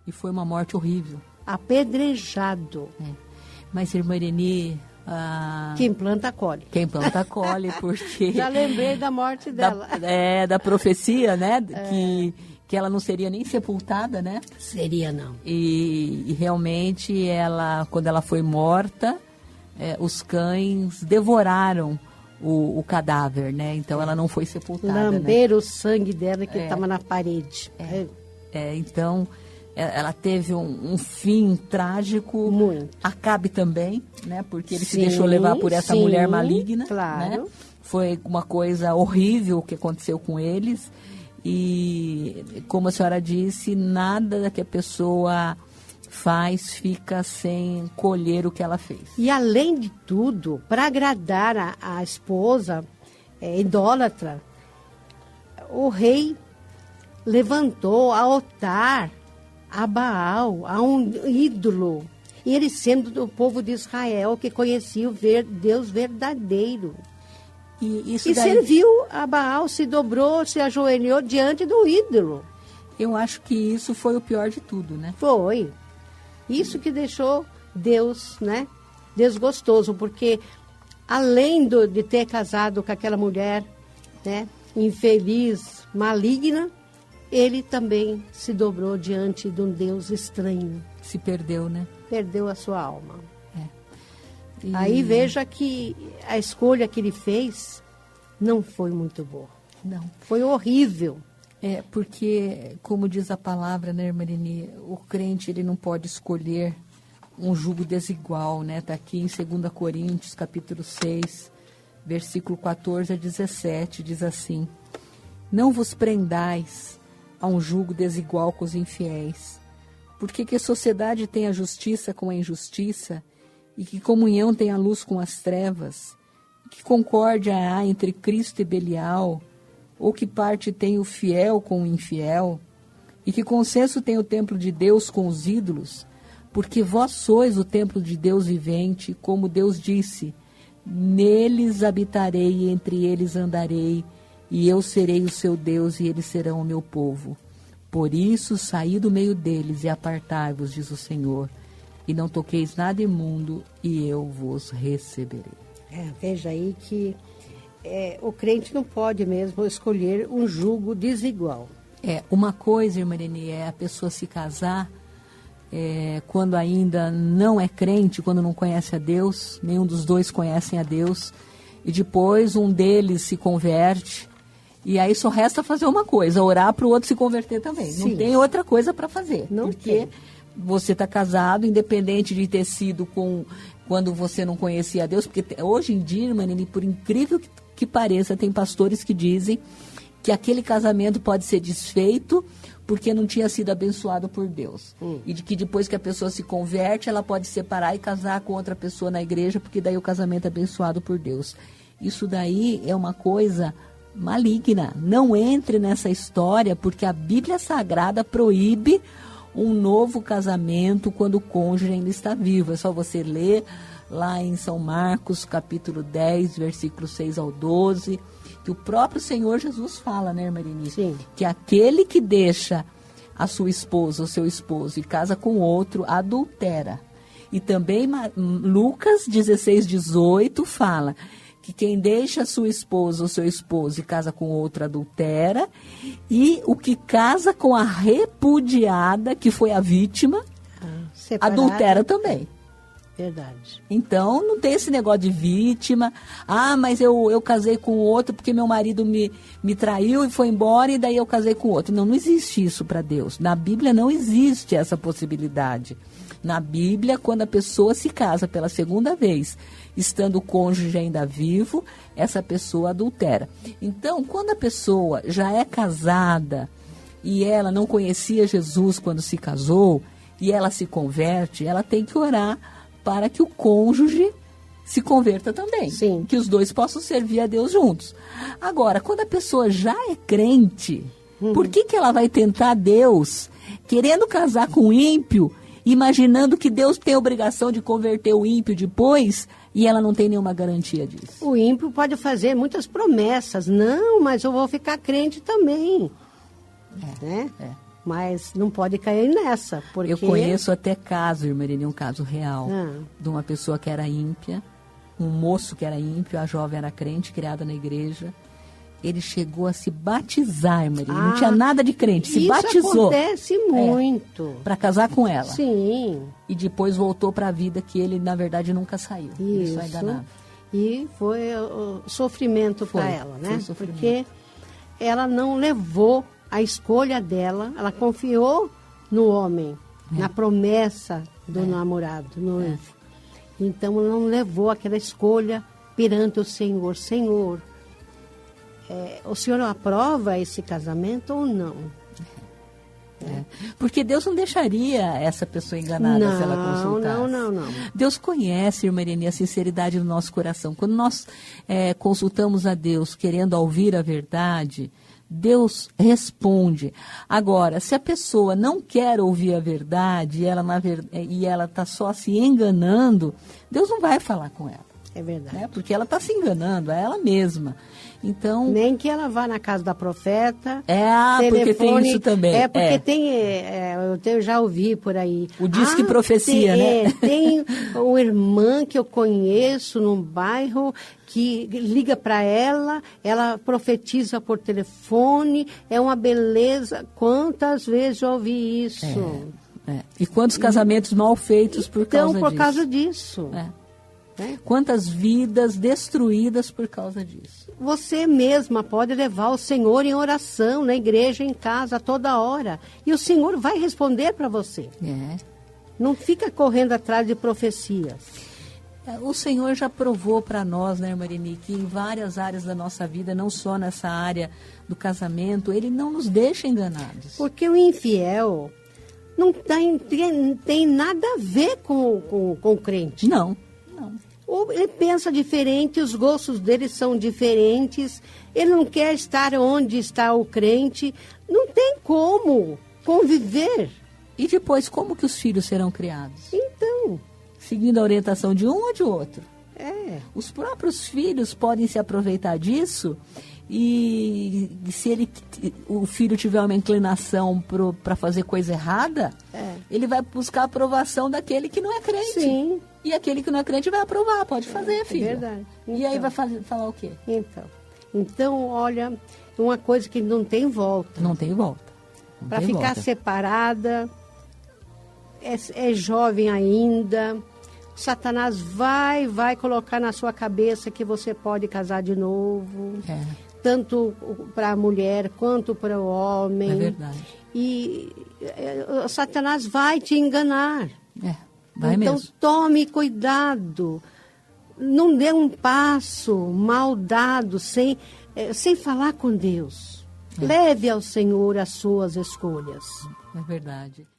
E foi uma morte horrível. Apedrejado. Mas, irmã Irene... Quem planta, colhe. Quem planta, colhe, porque... Já lembrei da morte dela. Da profecia, né? Que ela não seria nem sepultada, né? Seria, não. E realmente, quando ela foi morta, os cães devoraram o cadáver, né? Então, ela não foi sepultada. Lamberam, né? O sangue dela que estava na parede. Então... Ela teve um fim trágico. Muito. Acabe também, né? Porque ele se deixou levar por essa mulher maligna. Claro. Né? Foi uma coisa horrível o que aconteceu com eles. E, como a senhora disse, nada que a pessoa faz fica sem colher o que ela fez. E, além de tudo, para agradar a esposa idólatra, o rei levantou altar a Baal, a um ídolo. E ele sendo do povo de Israel, que conhecia o Deus verdadeiro. E serviu a Baal, se dobrou, se ajoelhou diante do ídolo. Eu acho que isso foi o pior de tudo, né? Foi. Isso que deixou Deus, né, desgostoso, porque além de ter casado com aquela mulher, né, infeliz, maligna, ele também se dobrou diante de um Deus estranho. Se perdeu, né? Perdeu a sua alma. Aí veja que a escolha que ele fez não foi muito boa. Não. Foi horrível. Porque, como diz a palavra, né, irmã Irene, o crente ele não pode escolher um jugo desigual, né? Está aqui em 2 Coríntios, capítulo 6, versículo 14 a 17, diz assim: não vos prendais a um jugo desigual com os infiéis, porque que sociedade tem a justiça com a injustiça, e que comunhão tem a luz com as trevas, que concórdia há entre Cristo e Belial, ou que parte tem o fiel com o infiel, e que consenso tem o templo de Deus com os ídolos, porque vós sois o templo de Deus vivente, como Deus disse, neles habitarei e entre eles andarei, e eu serei o seu Deus e eles serão o meu povo. Por isso saí do meio deles e apartai-vos, diz o Senhor, e não toqueis nada imundo, e eu vos receberei. Veja aí que o crente não pode mesmo escolher um jugo desigual. Uma coisa, irmã Irene, é a pessoa se casar quando ainda não é crente, quando não conhece a Deus, nenhum dos dois conhecem a Deus, e depois um deles se converte. E aí só resta fazer uma coisa, orar para o outro se converter também. Sim. Não tem outra coisa para fazer. Porque você está casado, independente de ter sido quando você não conhecia a Deus. Porque hoje em dia, Manini, por incrível que pareça, tem pastores que dizem que aquele casamento pode ser desfeito porque não tinha sido abençoado por Deus. E de que depois que a pessoa se converte, ela pode separar e casar com outra pessoa na igreja, porque daí o casamento é abençoado por Deus. Isso daí é uma coisa maligna. Não entre nessa história, porque a Bíblia Sagrada proíbe um novo casamento quando o cônjuge ainda está vivo. É só você ler lá em São Marcos, capítulo 10, versículos 6 ao 12, que o próprio Senhor Jesus fala, né, Marini? Sim. Que aquele que deixa a sua esposa ou seu esposo e casa com outro, adultera. E também Lucas 16, 18 fala que quem deixa a sua esposa ou seu esposo e casa com outro adultera, e o que casa com a repudiada, que foi a vítima, adultera também. Verdade. Então, não tem esse negócio de vítima. Mas eu casei com outro porque meu marido me traiu e foi embora e daí eu casei com outro. Não existe isso para Deus. Na Bíblia não existe essa possibilidade. Na Bíblia, quando a pessoa se casa pela segunda vez, estando o cônjuge ainda vivo, essa pessoa adultera. Então, quando a pessoa já é casada e ela não conhecia Jesus quando se casou, e ela se converte, ela tem que orar para que o cônjuge se converta também. Sim. Que os dois possam servir a Deus juntos. Agora, quando a pessoa já é crente, por que ela vai tentar Deus, querendo casar com o ímpio, imaginando que Deus tem a obrigação de converter o ímpio depois, e ela não tem nenhuma garantia disso? O ímpio pode fazer muitas promessas. Não, mas eu vou ficar crente também. Mas não pode cair nessa, porque... Eu conheço até caso, irmã Irene, um caso real, Ah. de uma pessoa que era ímpia, um moço que era ímpio, a jovem era crente, criada na igreja. Ele chegou a se batizar, irmã Irene, não tinha nada de crente, se batizou. Isso acontece muito. Para casar com ela. Sim. E depois voltou para a vida que ele, na verdade, nunca saiu. Ele só enganava. E foi o sofrimento para ela, né? Foi sofrimento. Porque ela não levou a escolha dela, ela confiou no homem, na promessa do namorado, noivo. Então, ela não levou aquela escolha perante o Senhor. Senhor, o Senhor aprova esse casamento ou não? Porque Deus não deixaria essa pessoa enganada se ela consultasse. Não. Deus conhece, irmã Irene, a sinceridade do nosso coração. Quando nós consultamos a Deus querendo ouvir a verdade, Deus responde. Agora, se a pessoa não quer ouvir a verdade e ela está só se enganando, Deus não vai falar com ela. É verdade. Porque ela está se enganando, é ela mesma. Então, nem que ela vá na casa da profeta. Porque tem isso também. Porque tem, eu já ouvi por aí. O disque profecia, né? Tem uma irmã que eu conheço num bairro que liga para ela profetiza por telefone, é uma beleza. Quantas vezes eu ouvi isso? E quantos casamentos mal feitos por causa disso? Então, por causa disso. Quantas vidas destruídas por causa disso. Você mesma pode levar o Senhor em oração, na igreja, em casa, toda hora. E o Senhor vai responder para você. Não fica correndo atrás de profecias. O Senhor já provou para nós, né, Marini, que em várias áreas da nossa vida, não só nessa área do casamento, Ele não nos deixa enganados. Porque o infiel não tem nada a ver com o crente. Não. Ou ele pensa diferente, os gostos dele são diferentes, ele não quer estar onde está o crente, não tem como conviver. E depois, como que os filhos serão criados? Então. Seguindo a orientação de um ou de outro? Os próprios filhos podem se aproveitar disso e se o filho tiver uma inclinação para fazer coisa errada, ele vai buscar a aprovação daquele que não é crente. Sim. E aquele que não é crente vai aprovar, pode fazer, filho. É verdade. E aí vai falar o quê? Então, olha, uma coisa que não tem volta. Não tem volta. Para ficar separada, é jovem ainda, Satanás vai colocar na sua cabeça que você pode casar de novo. Tanto para a mulher quanto para o homem. É verdade. E Satanás vai te enganar. Vai então, mesmo. Tome cuidado. Não dê um passo mal dado sem falar com Deus. Leve ao Senhor as suas escolhas. É verdade.